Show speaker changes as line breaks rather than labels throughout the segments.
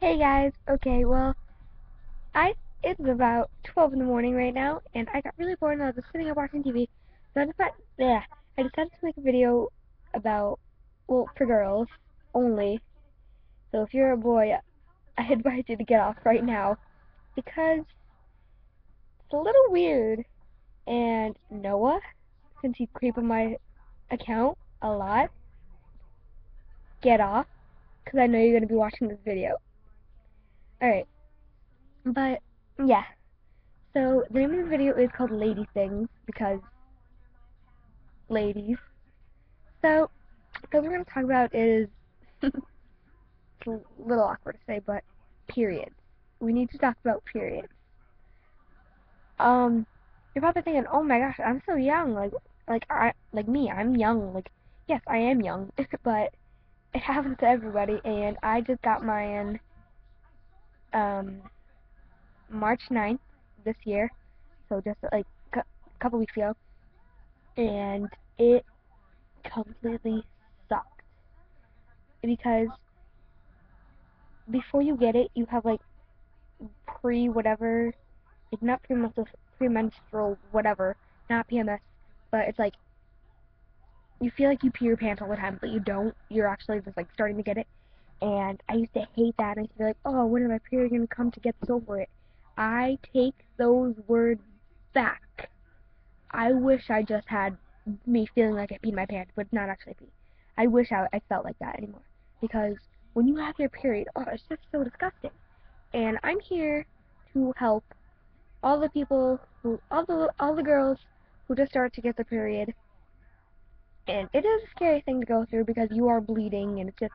Hey guys, okay, well, I it's about 12 in the morning right now, and I got really bored and I was just sitting here watching TV, so I decided to make a video about, well, for girls only, so if you're a boy, I advise you to get off right now, because it's a little weird, and Noah, since you creep on my account a lot, get off, because I know you're going to be watching this video. Alright, but, yeah. So, the name of the video is called Lady Things, because ladies. So, what we're going to talk about is, it's a little awkward to say, but periods. We need to talk about periods. Um, you're probably thinking, oh my gosh, I'm so young, I'm young, yes, I am young, but it happens to everybody, and I just got mine, um, March 9th this year, so just, a couple weeks ago, and it completely sucked, because before you get it, you have, pre-whatever, not premenstrual whatever, not PMS, but it's you feel like you pee your pants all the time, but you don't. You're actually just, starting to get it. And I used to hate that, and I used to be like, oh, when is my period going to come to get this over it? I take those words back. I wish I just had me feeling like I peed my pants, but not actually pee. I wish I felt like that anymore. Because when you have your period, oh, it's just so disgusting. And I'm here to help all the people all the girls who just start to get the period. And it is a scary thing to go through because you are bleeding and it's just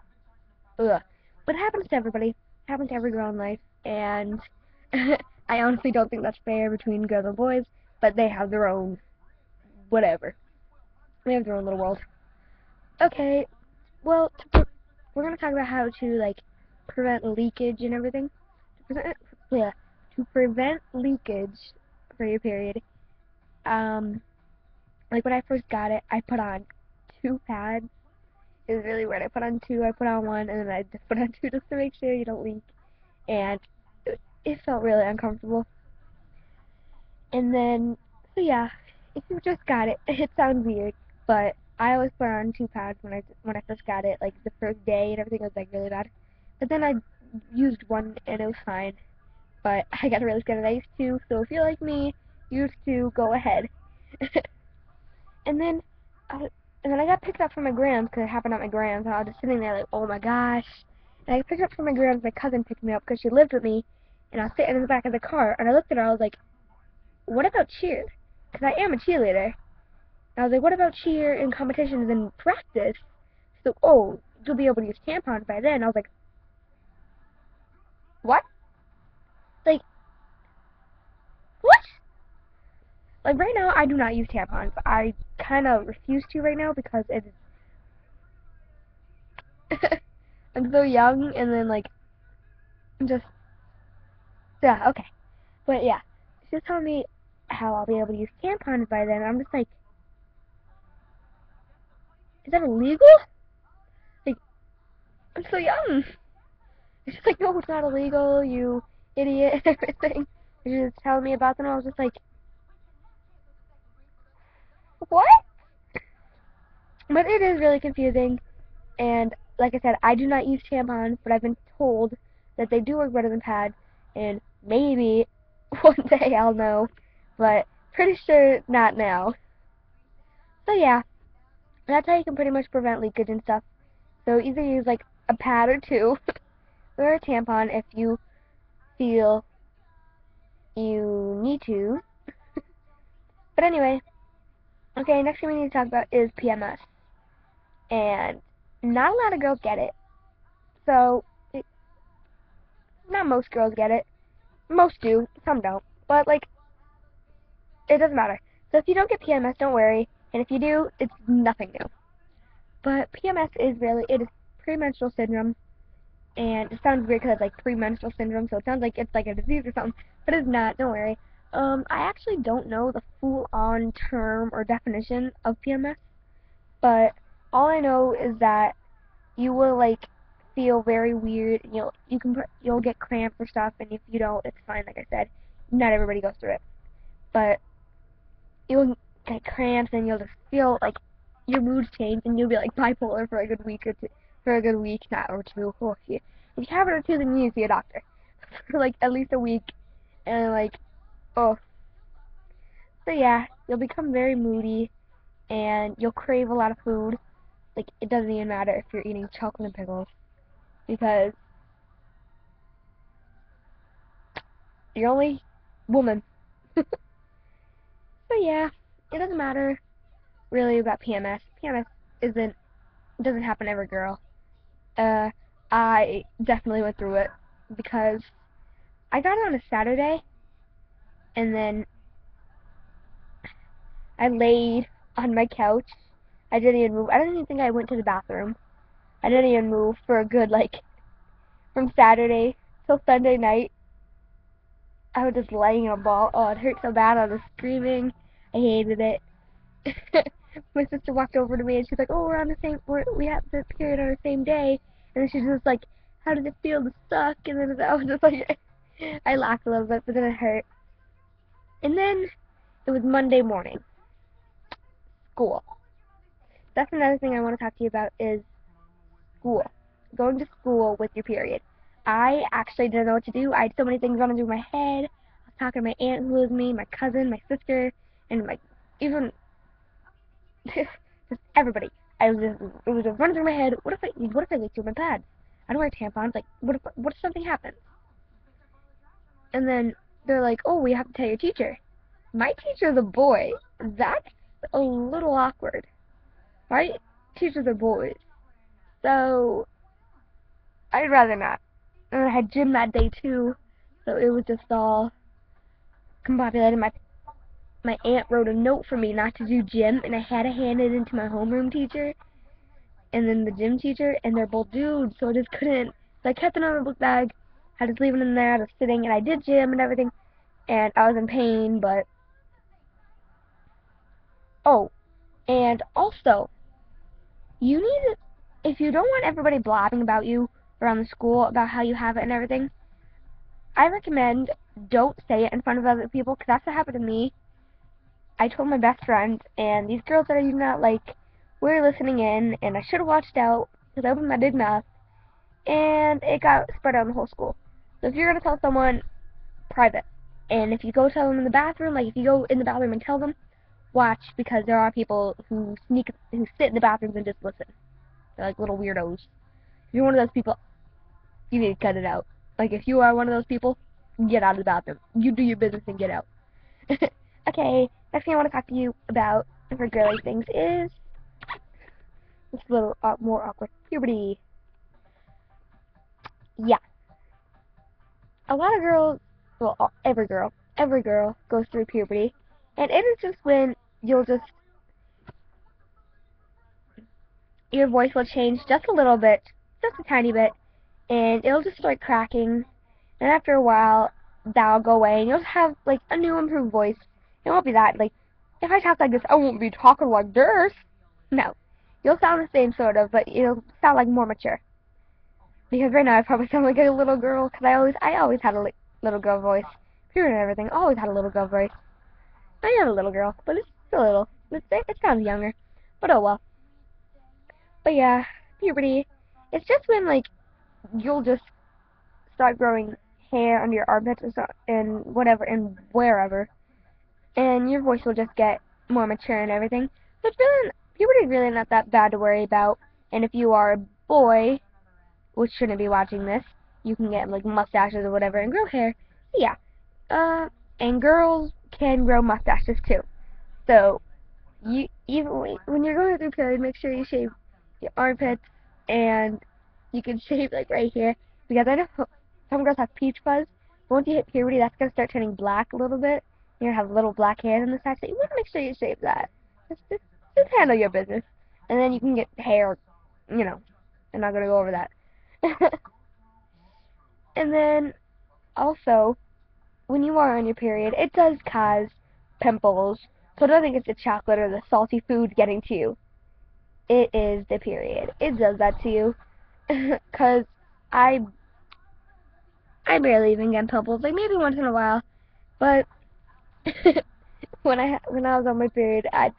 ugh. But it happens to everybody. It happens to every girl in life, and I honestly don't think that's fair between girls and boys, but they have their own whatever. They have their own little world. Okay, well, we're gonna talk about how to prevent leakage and everything. Yeah, to prevent leakage for your period. Um, when I first got it, I put on 2 pads. It was really weird. I put on 2, I put on 1, and then I just put on 2 just to make sure you don't leak. And it felt really uncomfortable. And then, so yeah, if you just got it, it sounds weird, but I always put on 2 pads when I first got it, the first day and everything was really bad. But then I used 1 and it was fine. But I got really scared that I used 2, so if you're like me, use 2, go ahead. And then, I, and then I got picked up from my grams because it happened at my grams, and I was just sitting there oh my gosh. And I got picked up from my grams. My cousin picked me up because she lived with me, and I was sitting in the back of the car, and I looked at her. I was like, "What about cheer?" Because I am a cheerleader. And I was like, "What about cheer in competitions and practice?" So, oh, you'll be able to use tampons by then. I was like, "What? Like, what?" Right now, I do not use tampons. I kind of refuse to right now because it's I'm so young, and then just yeah, okay. But yeah, she was telling me how I'll be able to use tampons by then. I'm just like, is that illegal? Like, I'm so young. And she's like, no, it's not illegal, you idiot, and everything. And she was telling me about them, and I was just like, what? But it is really confusing, and like I said, I do not use tampons, but I've been told that they do work better than pads, and maybe one day I'll know, but pretty sure not now. So yeah, that's how you can pretty much prevent leakage and stuff. So either use a pad or 2, or a tampon if you feel you need to. But anyway, okay, next thing we need to talk about is PMS. And not a lot of girls get it. So, not most girls get it. Most do, some don't. But, it doesn't matter. So if you don't get PMS, don't worry. And if you do, it's nothing new. But PMS it is premenstrual syndrome. And it sounds weird because it's premenstrual syndrome, so it sounds like it's a disease or something, but it's not, don't worry. I actually don't know the full-on term or definition of PMS, but all I know is that you will, feel very weird. You'll get cramps or stuff, and if you don't, it's fine. Like I said, not everybody goes through it, but you'll get cramps, and you'll just feel like your mood change, and you'll be like bipolar for a good week or two, not or two. Oh, yeah. If you have it or two, then you need to see a doctor for like at least a week, and like oh, so yeah, you'll become very moody, and you'll crave a lot of food. Like it doesn't even matter if you're eating chocolate and pickles because you're only woman. So yeah, it doesn't matter really about PMS. PMS isn't doesn't happen to every girl. I definitely went through it because I got it on a Saturday, and then I laid on my couch. I didn't even move. I don't even think I went to the bathroom. I didn't even move for a good like from Saturday till Sunday night. I was just laying in a ball. Oh, it hurt so bad. I was screaming. I hated it. My sister walked over to me and she's like, "Oh, we have the period on the same day." And then she's just like, "How did it feel to suck?" And then I was just like, I laughed a little bit, but then it hurt. And then it was Monday morning, school. That's another thing I want to talk to you about is school. Going to school with your period. I actually didn't know what to do. I had so many things running through my head. I was talking to my aunt who was me, my cousin, my sister, and even just everybody. It was just running through my head. What if I leak through my pads? I don't wear tampons. Like, what if something happens? And then they're like, "Oh, we have to tell your teacher." My teacher's a boy. That's a little awkward. My teachers are boys, so I'd rather not. And I had gym that day too, so it was just all combobulated. My aunt wrote a note for me not to do gym, and I had to hand it into my homeroom teacher and then the gym teacher, and they're both dudes, so I just couldn't. So I kept it in my book bag. I just leave it in there. I was sitting, and I did gym and everything, and I was in pain. But oh, and also, you need to, if you don't want everybody blabbing about you around the school about how you have it and everything, I recommend don't say it in front of other people, because that's what happened to me. I told my best friend, and these girls that I do not like were listening in, and I should have watched out because I opened my big mouth, and it got spread out in the whole school. So if you're going to tell someone, private. And if you go tell them in the bathroom, like if you go in the bathroom and tell them, watch, because there are people who sit in the bathrooms and just listen. They're like little weirdos. If you're one of those people, you need to cut it out. Like if you are one of those people, get out of the bathroom. You do your business and get out. Okay, next thing I want to talk to you about for girly things is it's a little more awkward. Puberty. Yeah, a lot of girls, well, every girl goes through puberty, and it is just when you'll just your voice will change just a little bit, just a tiny bit, and it'll just start cracking, and after a while, that'll go away, and you'll have like a new improved voice. It won't be that like if I talk like this, I won't be talking like this. No, you'll sound the same sort of, but it'll sound like more mature. Because right now I probably sound like a little girl, because I always had a little girl voice. Period and everything. I always had a little girl voice. I am a little girl, but it's still little. It sounds younger. But oh well. But yeah, puberty. It's just when like you'll just start growing hair under your armpits and whatever and wherever, and your voice will just get more mature and everything. So it's really puberty is really not that bad to worry about. And if you are a boy, which shouldn't be watching this, you can get like mustaches or whatever and grow hair. Yeah. And girls can grow mustaches too. So you even when you're going through period, make sure you shave your armpits, and you can shave like right here, because I know some girls have peach fuzz. But once you hit puberty, that's gonna start turning black a little bit. You're gonna have little black hairs on the side, so you want to make sure you shave that. Just handle your business, and then you can get hair. You know, I'm not gonna go over that. And then also, when you are on your period, it does cause pimples. So don't think it's the chocolate or the salty food getting to you. It is the period. It does that to you. Because I barely even get pimples, like maybe once in a while, but when I was on my period, I had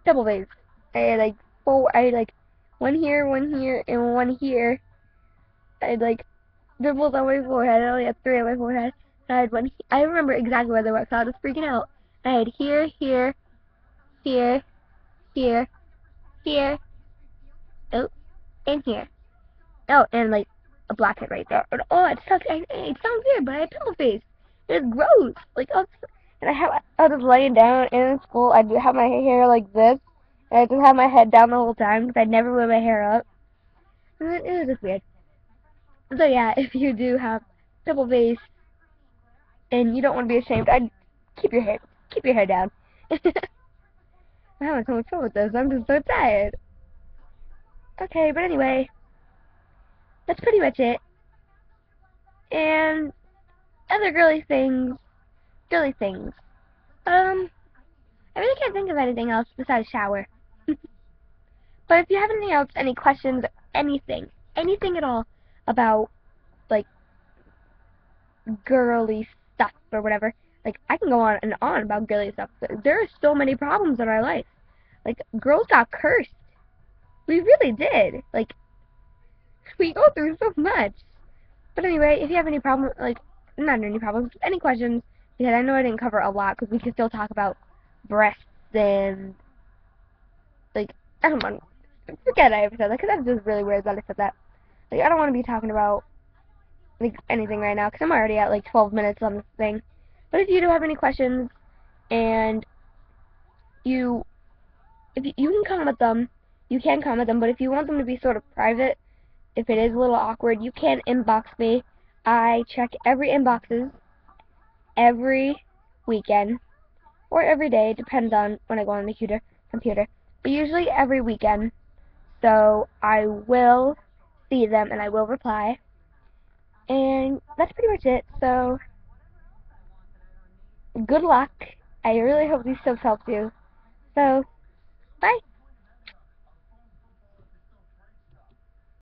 pimple phase. I had like four. I had like one here, and one here. I had like pimples on my forehead. I only had three on my forehead. And I had one. I remember exactly where they were, so I was freaking out. I had here, here, here, here, here, oh, and here. Oh, and like a blackhead right there. And, oh, it sucks. It sounds weird, but I had pimple face. It was gross. Like, and I was laying down in school. I'd have my hair like this, and I just have my head down the whole time because I'd never wear my hair up. And it was just weird. So yeah, if you do have pimple face and you don't want to be ashamed, I'd keep your hair down. I'm having so much fun with this. I'm just so tired. Okay, but anyway, that's pretty much it. And other girly things. I really can't think of anything else besides shower. But if you have anything else, any questions, anything at all about, like, girly stuff or whatever, like, I can go on and on about girly stuff. There are so many problems in our life. Like, girls got cursed. We really did. Like, we go through so much. But anyway, if you have any problems, like, not any problems, any questions, because I know I didn't cover a lot, because we could still talk about breasts and, like, I don't want, forget I ever said that, because that's just really weird that I said that. Like, I don't want to be talking about, like, anything right now, because I'm already at, like, 12 minutes on this thing. But if you do have any questions, and if you can comment them, you can comment them, but if you want them to be sort of private, if it is a little awkward, you can inbox me. I check every inboxes every weekend, or every day, depends on when I go on the computer. But usually every weekend, so I will see them and I will reply. And that's pretty much it. So good luck. I really hope these tips helped you. So bye.